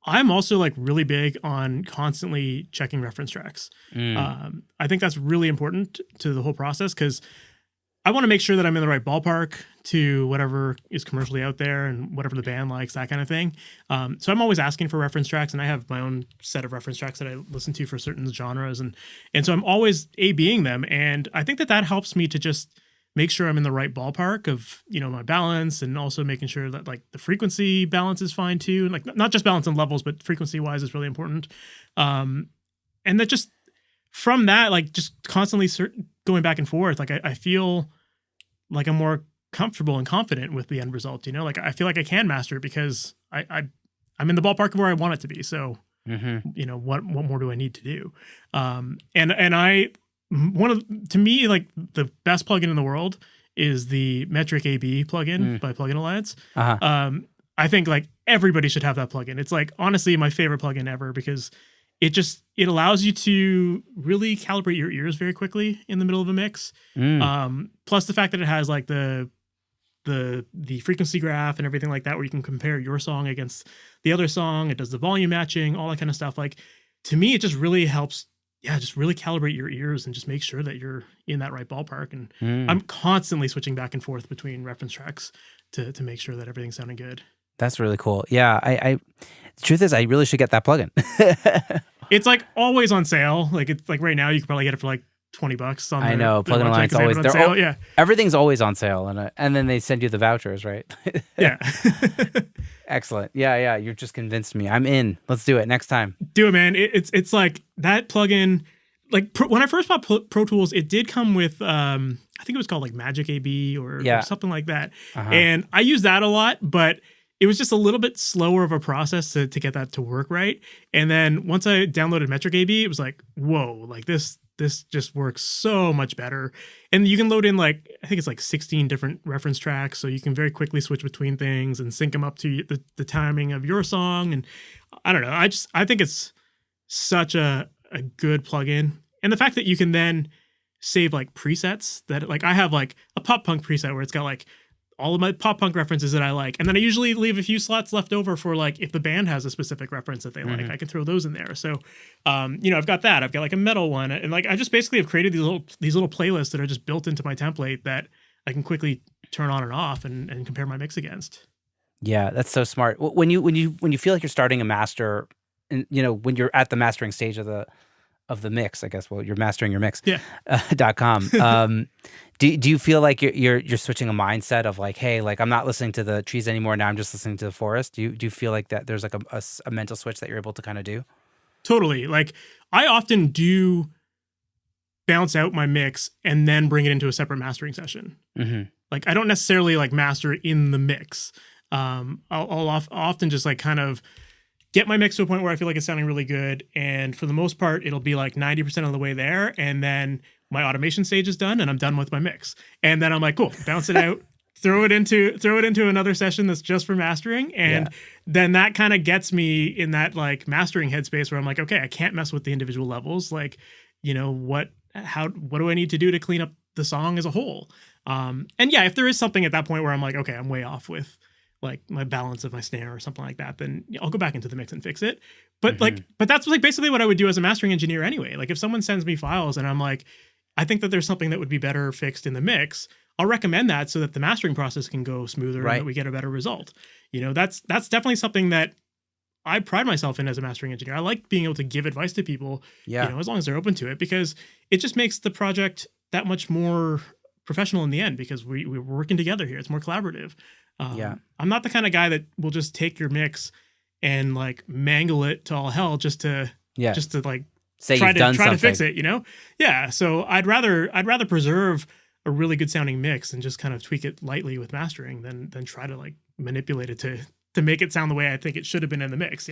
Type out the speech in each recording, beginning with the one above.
I'm also like really big on constantly checking reference tracks. I think that's really important to the whole process because I want to make sure that I'm in the right ballpark to whatever is commercially out there and whatever the band likes, that kind of thing. So I'm always asking for reference tracks, and I have my own set of reference tracks that I listen to for certain genres, and so I'm always A/Bing them, and I think that helps me to just make sure I'm in the right ballpark of, my balance, and also making sure that like the frequency balance is fine too. And like not just balance and levels, but frequency wise is really important. And that just from that, like just constantly going back and forth, like I feel like I'm more comfortable and confident with the end result, like I feel like I can master it because I'm in the ballpark of where I want it to be. So, what more do I need to do? To me, like the best plugin in the world is the Metric AB plugin by Plugin Alliance. I think like everybody should have that plugin. It's like honestly my favorite plugin ever because it allows you to really calibrate your ears very quickly in the middle of a mix. Plus the fact that it has like the frequency graph and everything like that, where you can compare your song against the other song. It does the volume matching, all that kind of stuff. Like to me, it just really helps. Yeah, just really calibrate your ears and just make sure that you're in that right ballpark. And I'm constantly switching back and forth between reference tracks to make sure that everything's sounding good. That's really cool. Yeah, the truth is I really should get that plugin. It's like always on sale. Like it's like right now you could probably get it for like $20 on I know, Plugin Alliance always on sale. Yeah. Everything's always on sale, and then they send you the vouchers, right? Yeah. Excellent. Yeah, you've just convinced me. I'm in. Let's do it next time. Do it, man. It's like that plugin. Like when I first bought Pro Tools, it did come with I think it was called like Magic AB or something like that. And I used that a lot, but it was just a little bit slower of a process to get that to work right. And then once I downloaded Metric AB, it was like, whoa, like this just works so much better. And you can load in like, I think it's like 16 different reference tracks. So you can very quickly switch between things and sync them up to the timing of your song. And I don't know, I think it's such a good plugin. And the fact that you can then save like presets that like I have like a pop punk preset where it's got like all of my pop punk references that I like. And then I usually leave a few slots left over for like, if the band has a specific reference that they like, I can throw those in there. So, I've got that. I've got like a metal one. And like, I just basically have created these little playlists that are just built into my template that I can quickly turn on and off and compare my mix against. Yeah, that's so smart. When you feel like you're starting a master, and when you're at the mastering stage of the mix, I guess, well, you're mastering your mix. Yeah. .com. Do you feel like you're switching a mindset of like, hey, like I'm not listening to the trees anymore. Now I'm just listening to the forest. Do you feel like that there's like a mental switch that you're able to kind of do? Totally. Like I often do bounce out my mix and then bring it into a separate mastering session. Like I don't necessarily like master in the mix. I'll often just like kind of get my mix to a point where I feel like it's sounding really good. And for the most part, it'll be like 90% of the way there. And then my automation stage is done and I'm done with my mix. And then I'm like, cool, bounce it out, throw it into another session that's just for mastering. And then that kind of gets me in that like mastering headspace where I'm like, okay, I can't mess with the individual levels. Like, what do I need to do to clean up the song as a whole? And yeah, if there is something at that point where I'm like, okay, I'm way off with like my balance of my snare or something like that, then I'll go back into the mix and fix it. But but that's like basically what I would do as a mastering engineer anyway. Like if someone sends me files and I'm like, I think that there's something that would be better fixed in the mix, I'll recommend that so that the mastering process can go smoother and that we get a better result. That's definitely something that I pride myself in as a mastering engineer. I like being able to give advice to people, as long as they're open to it, because it just makes the project that much more professional in the end because we're working together here. It's more collaborative. I'm not the kind of guy that will just take your mix and like mangle it to all hell just to like say try to fix it, Yeah. So I'd rather preserve a really good sounding mix and just kind of tweak it lightly with mastering than try to like manipulate it to make it sound the way I think it should have been in the mix,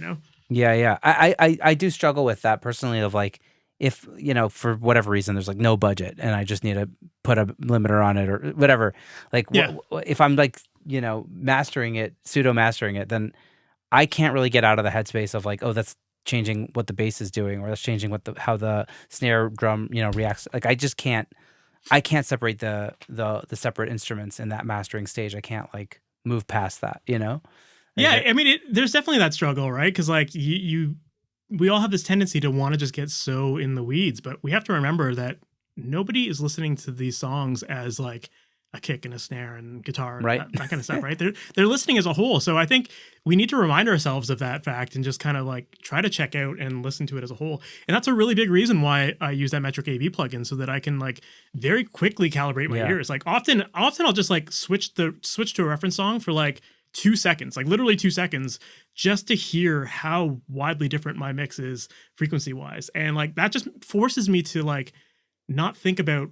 Yeah. I do struggle with that personally of like, if, for whatever reason, there's like no budget and I just need to put a limiter on it or whatever, like if I'm like, mastering it, pseudo mastering it, then I can't really get out of the headspace of like, oh, that's changing what the bass is doing, or that's changing how the snare drum, reacts. Like I can't separate the separate instruments in that mastering stage. I can't like move past that, Yeah, I mean, there's definitely that struggle, right? Because like we all have this tendency to want to just get so in the weeds, but we have to remember that nobody is listening to these songs as like a kick and a snare and guitar, and that kind of stuff, right? They're listening as a whole. So I think we need to remind ourselves of that fact and just kind of like try to check out and listen to it as a whole. And that's a really big reason why I use that Metric AV plugin, so that I can like very quickly calibrate my ears. Like often I'll just like switch to a reference song for like 2 seconds, like literally 2 seconds, just to hear how widely different my mix is frequency wise. And like that just forces me to like not think about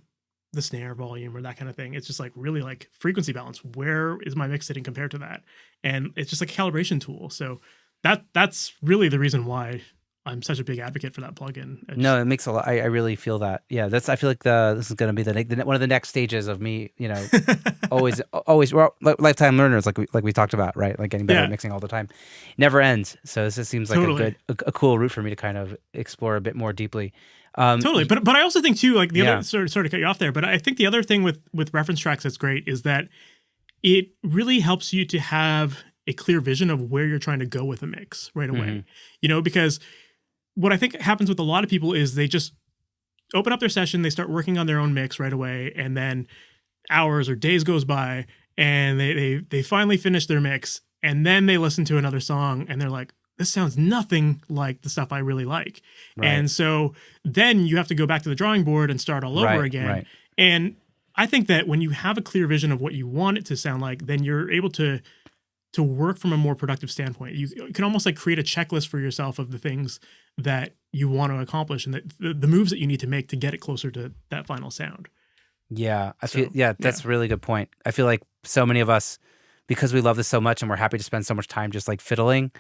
the snare volume or that kind of thing. It's just like really like frequency balance. Where is my mix sitting compared to that? And it's just like a calibration tool. So that's really the reason why I'm such a big advocate for that plugin. No, it makes a lot. I really feel that. Yeah, I feel like this is going to be one of the next stages of me. You know, always, well, lifetime learners, like we talked about, right? Like getting better at mixing all the time, never ends. So this just seems like a cool route for me to kind of explore a bit more deeply. Totally, but I also think too, like the other sort of cut you off there, but I think the other thing with reference tracks that's great is that it really helps you to have a clear vision of where you're trying to go with a mix right away. Mm-hmm. You know, because what I think happens with a lot of people is they just open up their session, they start working on their own mix right away, and then hours or days goes by, and they finally finish their mix, and then they listen to another song, and they're like, this sounds nothing like the stuff I really like. Right. And so then you have to go back to the drawing board and start all over again. Right. And I think that when you have a clear vision of what you want it to sound like, then you're able to work from a more productive standpoint. You can almost like create a checklist for yourself of the things that you want to accomplish and the moves that you need to make to get it closer to that final sound. Yeah, that's a really good point. I feel like so many of us, because we love this so much and we're happy to spend so much time just like fiddling,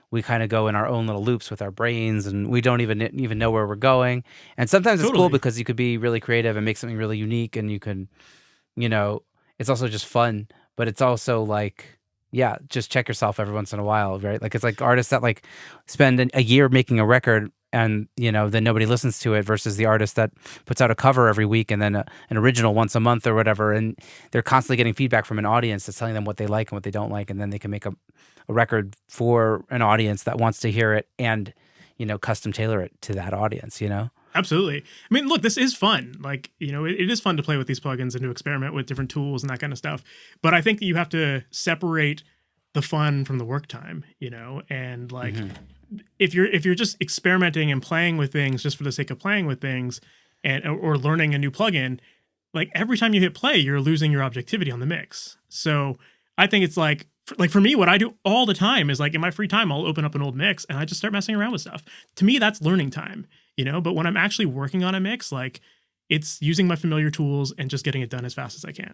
we kind of go in our own little loops with our brains and we don't even know where we're going. And sometimes it's cool because you could be really creative and make something really unique, and you can, you know, it's also just fun, but it's also like, yeah, just check yourself every once in a while, right? Like it's like artists that like spend a year making a record and, you know, then nobody listens to it, versus the artist that puts out a cover every week and then an original once a month or whatever. And they're constantly getting feedback from an audience that's telling them what they like and what they don't like. And then they can make a record for an audience that wants to hear it and, you know, custom tailor it to that audience, you know? Absolutely. I mean, look, this is fun. Like, you know, it is fun to play with these plugins and to experiment with different tools and that kind of stuff. But I think that you have to separate the fun from the work time, you know, and like, if you're just experimenting and playing with things just for the sake of playing with things and or learning a new plugin, like every time you hit play, you're losing your objectivity on the mix. So I think it's like for me, what I do all the time is like in my free time, I'll open up an old mix and I just start messing around with stuff. To me, that's learning time, you know, but when I'm actually working on a mix, like it's using my familiar tools and just getting it done as fast as I can.